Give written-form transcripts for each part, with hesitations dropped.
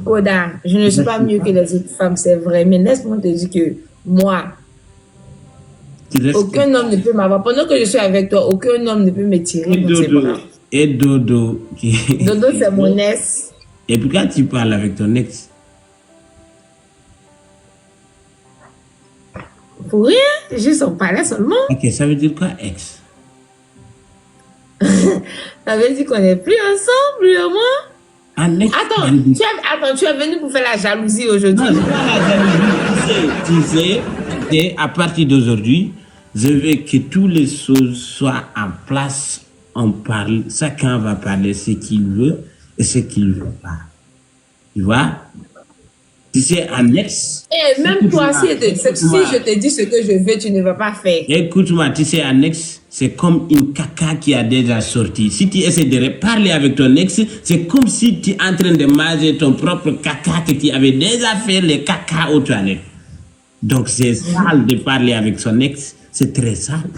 Koda, je ne suis pas mieux que les autres femmes, c'est vrai. Mais laisse-moi te dire que moi, aucun homme ne peut m'avoir. Pendant que je suis avec toi, aucun homme ne peut me tirer dans ses bras. Et Dodo. Dodo, c'est mon ex. Et pourquoi tu parles avec ton ex? Pour rien, juste on parlait seulement. Ok, ça veut dire quoi, ex? Ça veut dire qu'on n'est plus ensemble, lui et moi. Attends, tu es venu pour faire la jalousie aujourd'hui. Non, c'est pas la jalousie. Tu sais, à partir d'aujourd'hui, je veux que toutes les choses soient en place. On parle, chacun va parler ce qu'il veut et ce qu'il ne veut pas. Tu vois? Tu sais, un ex. Et même toi, si je te dis ce que je veux, tu ne vas pas faire. Écoute-moi, tu sais, un ex, c'est comme une caca qui a déjà sorti. Si tu essaies de parler avec ton ex, c'est comme si tu es en train de manger ton propre caca que tu avais déjà fait les caca aux toilettes. Donc, c'est sale de parler avec son ex. C'est très sale.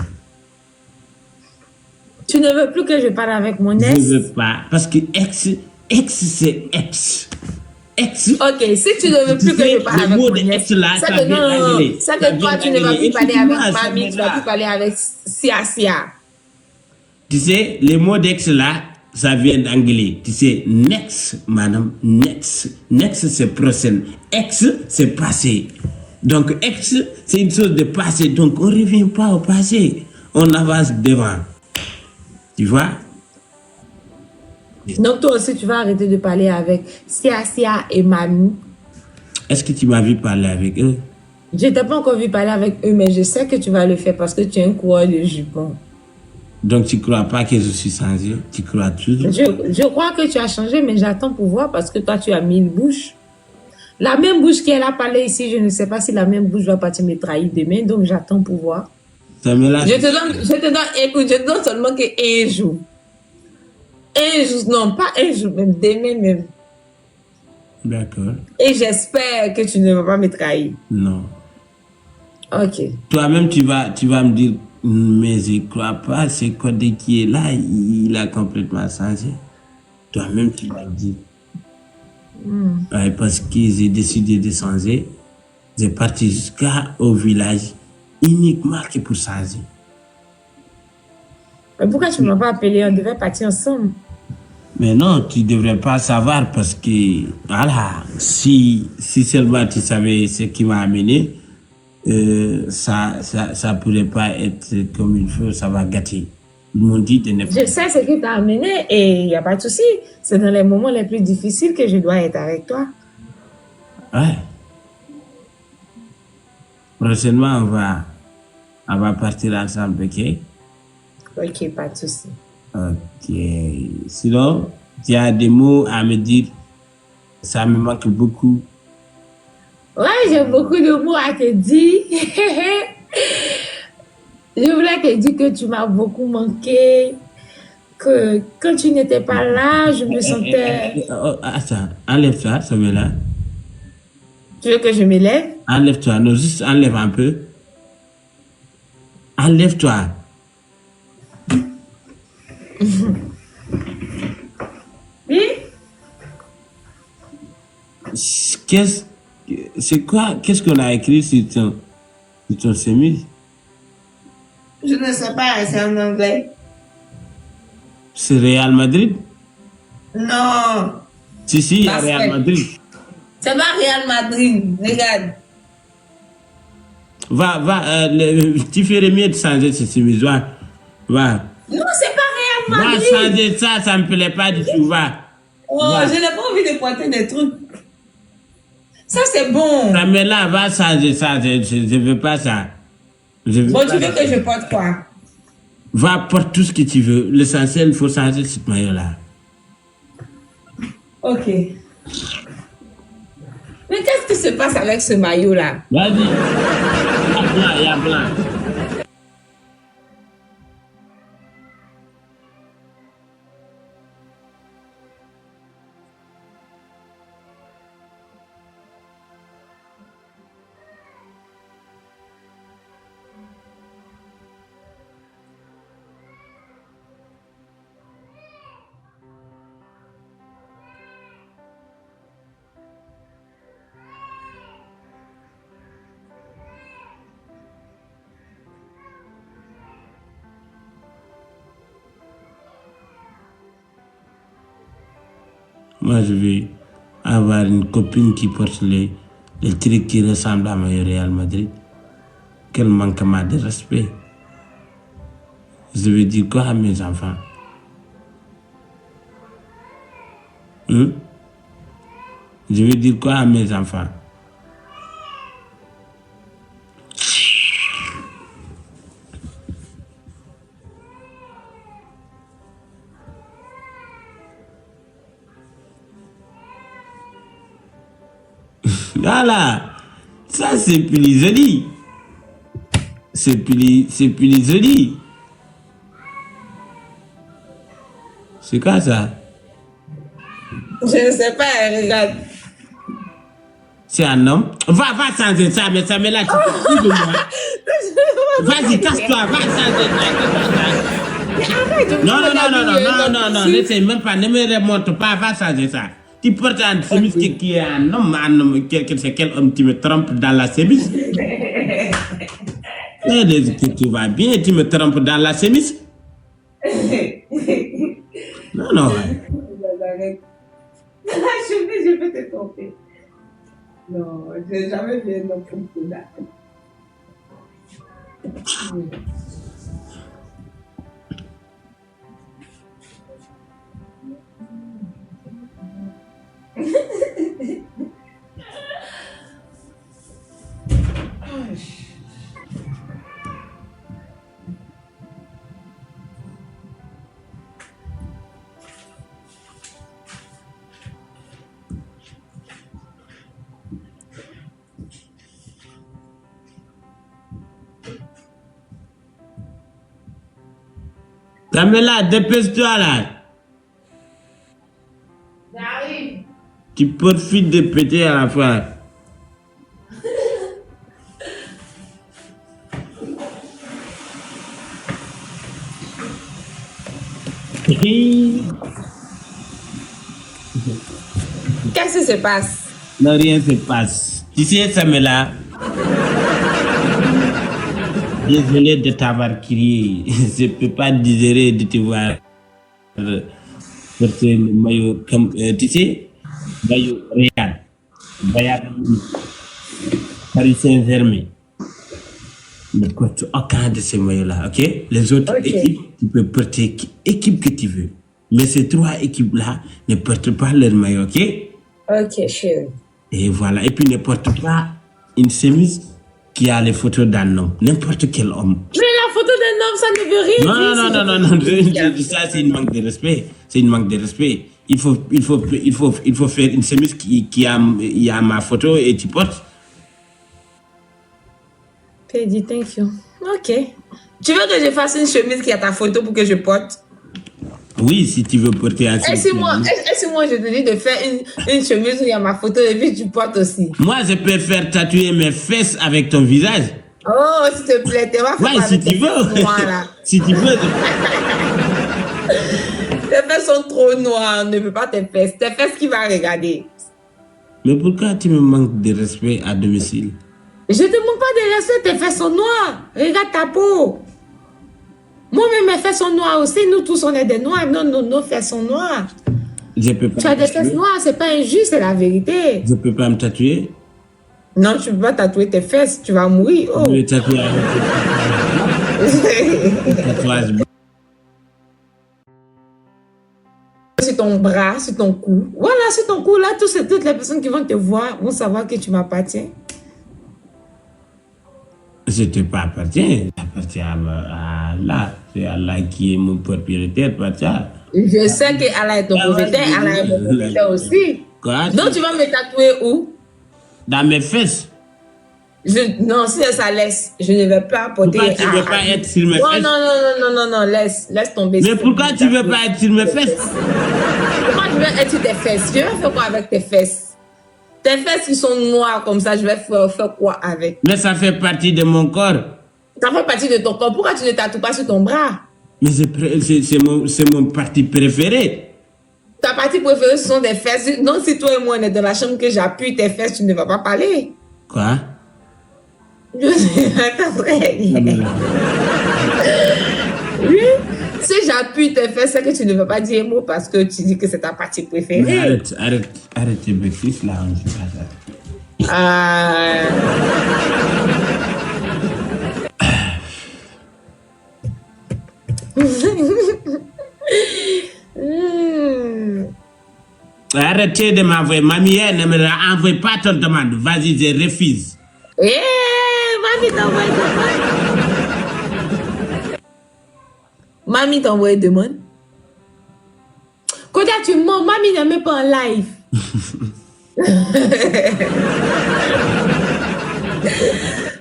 Tu ne veux plus que je parle avec mon ex? Je ne veux pas. Parce que ex, c'est ex. Ex. Ok, si tu ne veux plus que je parle avec mon ex, ça que toi, tu ne vas plus parler avec mamie, tu ne vas plus parler avec Sia. Tu sais, les mots d'ex là, ça vient d'anglais. Tu sais, next, madame, next. Next, c'est prochaine. Ex, c'est passé. Donc, ex, c'est une chose de passé. Donc, on ne revient pas au passé. On avance devant. Tu vois? Donc, toi aussi, tu vas arrêter de parler avec Sia et Mamie. Est-ce que tu m'as vu parler avec eux? Je ne t'ai pas encore vu parler avec eux, mais je sais que tu vas le faire parce que tu es un coureur de jupons. Donc, tu ne crois pas que je suis changé? Tu crois toujours? Je crois que tu as changé, mais j'attends pour voir parce que toi, tu as mis une bouche. La même bouche qu'elle a parlé ici, je ne sais pas si la même bouche va partir me trahir demain, donc j'attends pour voir. Ça me lâche. Écoute, je te donne seulement qu'un jour. Un jour, non, pas un jour, même demain même. D'accord. Et j'espère que tu ne vas pas me trahir. Non. Ok. Toi-même, tu vas me dire, mais je ne crois pas, ce code qui est là, il a complètement changé. Toi-même, tu vas le dire. Ouais, parce que j'ai décidé de changer. J'ai parti jusqu'au village uniquement que pour changer. Mais pourquoi tu ne m'as pas appelé? On devait partir ensemble. Mais non, tu ne devrais pas savoir parce que, voilà, si seulement tu savais ce qui m'a amené, ça pourrait pas être comme il faut, ça va gâter. Ils m'ont dit de ne pas. Je sais ce qui t'a amené et il n'y a pas de souci. C'est dans les moments les plus difficiles que je dois être avec toi. Ouais. Prochainement, on va partir ensemble, ok? Ok, pas de souci. Ok. Sinon, tu as des mots à me dire. Ça me manque beaucoup. Ouais, j'ai beaucoup de mots à te dire. Je voulais te dire que tu m'as beaucoup manqué, que quand tu n'étais pas là, je me sentais... Attends, enlève-toi, ça me là. Tu veux que je me lève? Enlève-toi, non, juste enlève un peu. Enlève-toi. Oui? Qu'est-ce qu'on a écrit sur ton chemise? Je ne sais pas, c'est en anglais. C'est Real Madrid? Non. Si, il y a Real Madrid. C'est pas Real Madrid, regarde. Va, tu ferais mieux de changer cette chemise, va. Non, c'est pas Real Madrid. Va changer ça me plaît pas du tout, va. Oh, je n'ai pas envie de pointer des trucs. Ça, c'est bon. Ça me là, va changer ça, je veux pas ça. Bon, tu veux que je porte quoi? Va, porte tout ce que tu veux. L'essentiel, il faut changer ce maillot-là. Ok. Mais qu'est-ce qui se passe avec ce maillot-là? Vas-y. Il y a blanc. Moi, je vais avoir une copine qui porte les trucs qui ressemblent à mon Real Madrid. Quel manquement de respect. Je vais dire quoi à mes enfants? Je vais dire quoi à mes enfants? Voilà, ça c'est plus joli. C'est plus joli. C'est quoi ça? Je ne sais pas, regarde. C'est un homme. Va changer ça, mais ça me l'a dit. Vas-y, casse-toi, va changer ça. Non, n'essaie même pas, ne me remonte pas, va changer ça. Tu portes un chemise qui est un homme, c'est quel homme tu me trompes dans la chemise? Tu vas bien, tu me trompes dans la chemise? Non. Je peux te tromper. Non, je n'ai jamais vu un homme comme ça. Pamela, dépêche-toi là. J'arrive. Tu profites de péter à la fois. Qu'est-ce qui se passe? Non, rien ne se passe. Tu sais, Pamela, désolé de t'avoir crié. Je ne peux pas digérer de te voir porter le maillot comme, tu sais, maillot Real, Bayern, Paris Saint-Germain. Ne porte aucun de ces maillots-là, ok? Les autres équipes, tu peux porter équipe que tu veux. Mais ces trois équipes-là ne portent pas leur maillot, ok? Ok, chérie. Et voilà. Et puis ne porte pas une chemise qui a les photos d'un homme. N'importe quel homme. Mais la photo d'un homme, ça ne veut rien dire. Non. Ça, c'est une manque de respect. C'est une manque de respect. Il faut faire une chemise qui a ma photo et tu portes. Dit thank you. Ok. Tu veux que je fasse une chemise qui a ta photo pour que je porte? Oui, si tu veux porter un chemise. Et si moi, je te dis de faire une chemise où il y a ma photo et puis tu portes aussi? Moi, je peux faire tatouer mes fesses avec ton visage. Oh, s'il te plaît, tu vas faire Ouais, si tu veux. Si tu veux. Tes fesses sont trop noires, on ne veut pas tes fesses. Tes fesses qui va regarder. Mais pourquoi tu me manques de respect à domicile? Je ne te manque pas de respect, tes fesses sont noires. Regarde ta peau. Moi-même, mes fesses sont noires aussi. Nous tous, on est des noirs. Nos fesses sont noires. Je peux pas. Tu as des fesses noires, c'est pas injuste, c'est la vérité. Je peux pas me tatouer. Non, tu ne peux pas tatouer tes fesses, tu vas mourir. Oh. Je vais tatouer avec tatouage. Sur ton bras, sur ton cou. Voilà, sur ton cou, là, toutes les personnes qui vont te voir vont savoir que tu m'appartiens. Je ne te pas appartiens. J'appartiens à Allah. C'est Allah qui est mon propriétaire, pas ça. Je sais que Allah est ton propriétaire, Allah est mon propriétaire aussi. Quoi? Donc, tu vas me tatouer où? Dans mes fesses. Non, si ça laisse, je ne vais pas porter. Pourquoi tu ne veux pas être sur mes fesses? Non, laisse tomber. Mais pourquoi tu ne veux pas être sur mes fesses? Pourquoi tu veux être sur tes fesses? Je vais faire quoi avec tes fesses? Tes fesses qui sont noires comme ça, je vais faire quoi avec? Mais ça fait partie de mon corps. Ça fait partie de ton corps. Pourquoi tu ne tatoues pas sur ton bras? Mais c'est mon parti préféré. Ta partie préférée, ce sont des fesses. Donc, si toi et moi, on est dans la chambre que j'appuie tes fesses, tu ne vas pas parler. Quoi? Je sais pas. Oui. Si Si j'appuie tes fesses, c'est que tu ne veux pas dire un mot parce que tu dis que c'est ta partie préférée. Mais arrête tes bêtises là, on ne fait pas ça. Arrêtez de m'envoyer. Mamie, elle ne me envoie pas ton demande. Vas-y, je refuse. Mamie t'a envoyé demande. Mamie t'a envoyé demande. Koda, tu mens. Mamie ne met pas en live.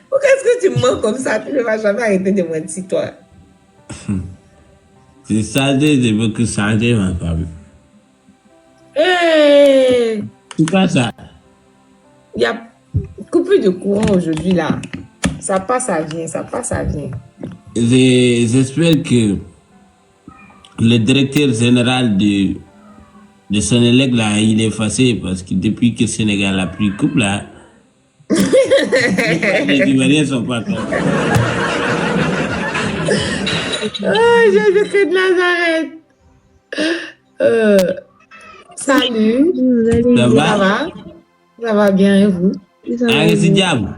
Pourquoi est-ce que tu mens comme ça? Tu ne vas jamais arrêter de mentir, toi. C'est ça, j'ai beaucoup changé, ma femme. C'est pas ça. Il y a coupure de courant aujourd'hui, là. Ça passe, ça vient, ça passe, ça vient. J'espère que le directeur général de Sénélec, là, il est effacé parce que depuis que le Sénégal a pris coupe, là, les Ivoiriens sont pas contents. Jésus-Christ de Nazareth. Salut. Ça va? Ça va bien, et vous? Ah, c'est diable.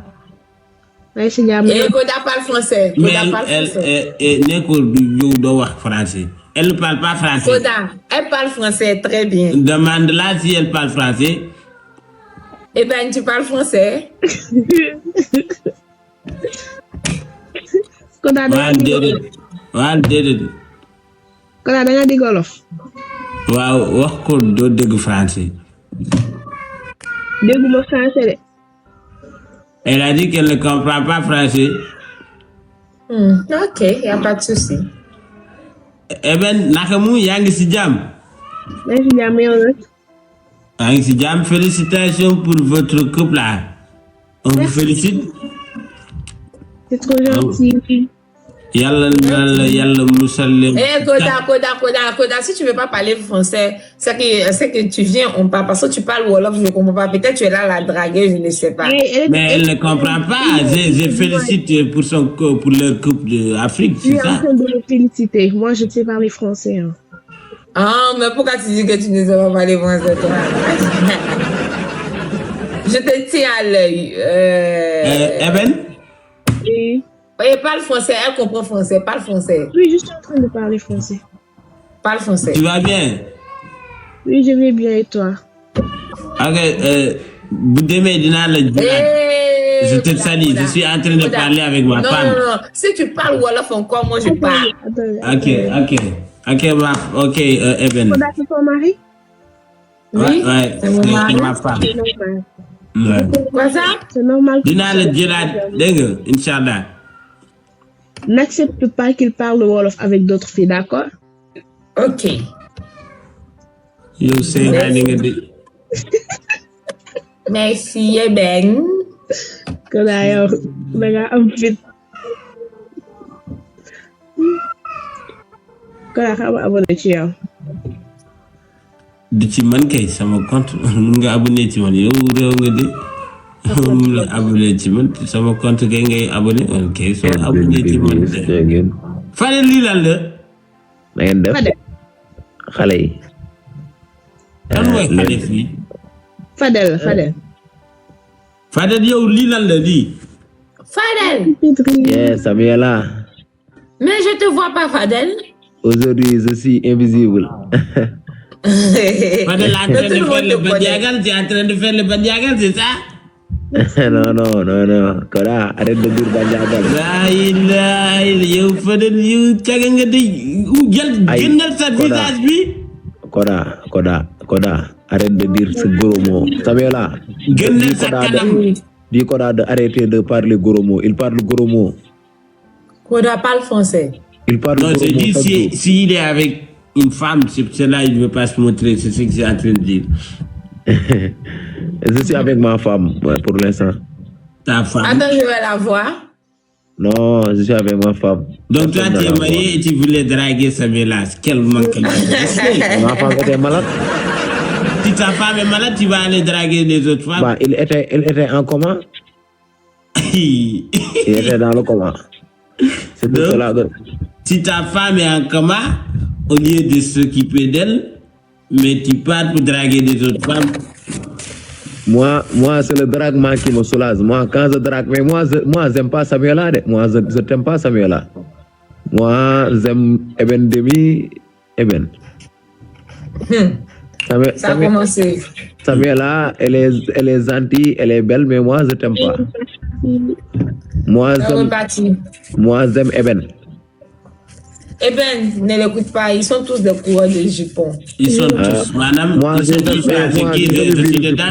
Et Koda parle français. Mais elle ne parle pas français. Koda, elle parle français très bien. Demande-la si elle parle français. Eh ben, tu parles français. Koda da nga di Wolof. Waaw wax ko doo dégg français. Dégguma français de. Elle a dit qu'elle ne comprend pas français. Ok, il n'y a pas de souci. Eh ben, nakamu yaa ngi si jàmm. Maa ngi si jàmm yow nag. Yaa ngi si jàmm. Félicitations pour votre couple là. On vous félicite. C'est trop gentil. Yalla musal leen. Koda, si tu veux pas parler français, c'est que tu viens, on parle, parce que tu parles Wolof, je ne comprends pas. Peut-être tu es là la draguer, je ne sais pas. Mais elle ne comprend pas. Je félicite pour leur couple d'Afrique, c'est ça? Tu es en train de me féliciter. Moi, je sais parler français. Hein. Ah, mais pourquoi tu dis que tu ne sais pas parler français, toi? Je te tiens à l'œil. Eben? Oui. Elle parle français, elle comprend français, parle français. Oui, je suis en train de parler français. Parle français. Tu vas bien? Oui, je vais bien et toi? Ok, demain, je te salue, je suis en train de parler avec ma femme. Non, si tu parles Wolof encore, moi je parle. Ok, Eben. Koda, c'est ton mari? Oui, c'est ma femme. C'est normal. Ouais. Quoi ça? C'est normal. Dina la jëlaat, dégg nga, Inch'Allah. N'accepte pas qu'il parle Wolof avec d'autres filles, d'accord? Ok. Yow seetaane nga de. Merci, Eben. Koda yow da nga am fit. Koda xam nga abonné ci yow. Du ci man kay sama compte mun nga abonné ci man yow réew nga de. Mun la abonné ci man sama compte kay ngay abonné ok so abonné ci man de. Fadel lii lan la? Na ngeen def xale yi. Kan mooy xale fii? Fadel yow lii lan la lii? Fadel. Yes, Samuela. Mais je te vois pas, Fadel. Aujourd'hui, je suis invisible. Fadel est en train de faire le Badiagal, tu es en train de faire le Badiagal, c'est ça? Non. Koda, arrête de dire Badiagal. Yow Fadel yow caga nga de génnal sa visage bi. Koda, arrête de dire ce gros mot. Samuela. Génnal sa kanam. Dis Koda de arrêter de parler gros mots. Il parle gros mots. Koda parle français. Il parle Non, gros je mots. dis s'il est avec une femme, c'est cela il ne veut pas se montrer, c'est ce que j'ai en train de dire. Je suis avec ma femme pour l'instant. Ta femme. Attends, je vais la voir. Non, je suis avec ma femme. Donc toi, tu es marié et tu voulais draguer Samuela. Quel manque de respect. Ma femme était malade. Si ta femme est malade, tu vas aller draguer les autres femmes. Bah, il était en coma. Il était dans le coma. C'est de cela que... Si ta femme est en coma, au lieu de s'occuper d'elle, mais tu pars pour draguer des autres femmes. Moi, c'est le draguement qui me soulage. Moi, quand je drague, mais moi, j'aime pas Samuela. Moi, je t'aime pas Samuela. Moi, j'aime Eben Demi, Eben. Ça a commencé. Samuela, elle est gentille, elle est belle, mais moi, je t'aime pas. Moi, j'aime Eben. Eh ben, ne l'écoute pas, ils sont tous des coureurs de jupons. Ils sont tous, madame, ils sont tous avec qui je suis dedans.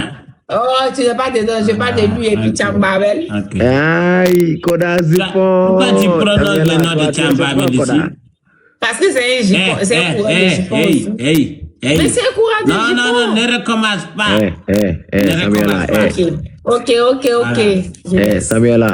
Oh, tu n'es pas dedans, je parle de lui et puis Tchambabel. Aïe, Koda Zipon. Pourquoi tu prononces le nom de Tchambabel ici? Parce que c'est un jupon, c'est un coureur de jupons. Mais c'est un coureur de jupons. Non, ne recommence pas. Samuela, Ok. Samuela.